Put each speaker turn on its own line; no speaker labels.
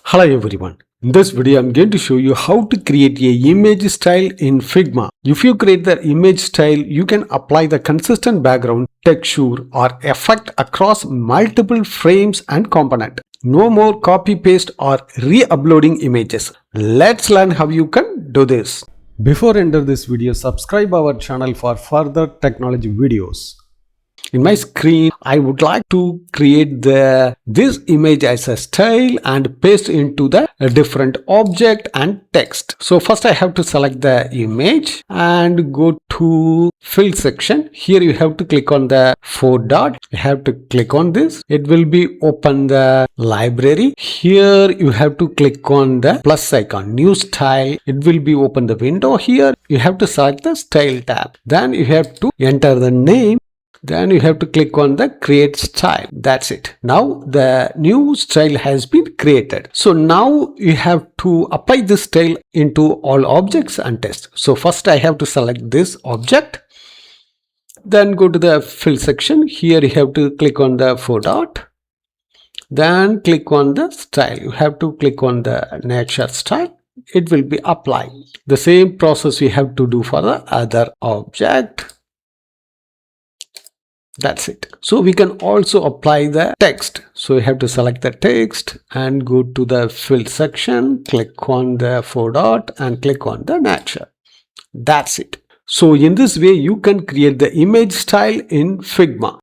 Hello everyone. In this video, I'm going to show you how to create a image style in Figma. If you create the image style, you can apply the consistent background, texture or effect across multiple frames and components. No more copy paste or re-uploading images. Let's learn how you can do this. Before enter this video, subscribe our channel for further technology videos. In my screen, I would like to create this image as a style and paste into the different object and text. So first I have to select the image and go to fill section. Here you have to click on the four dot. You have to click on this. It will be open the library. Here you have to click on the plus icon, new style. It will be open the window. Here you have to select the style tab. Then you have to enter the name. Then you have to click on the create style. That's it. Now the new style has been created. So now you have to apply this style into all objects and text. So first I have to select this object. Then go to the fill section. Here you have to click on the four dot. Then click on the style. You have to click on the nature style. It will be applied. The same process we have to do for the other object. That's it. So we can also apply the text. So you have to select the text and go to the fill section, click on the four dot and click on the nature. That's it. So in this way, you can create the image style in Figma.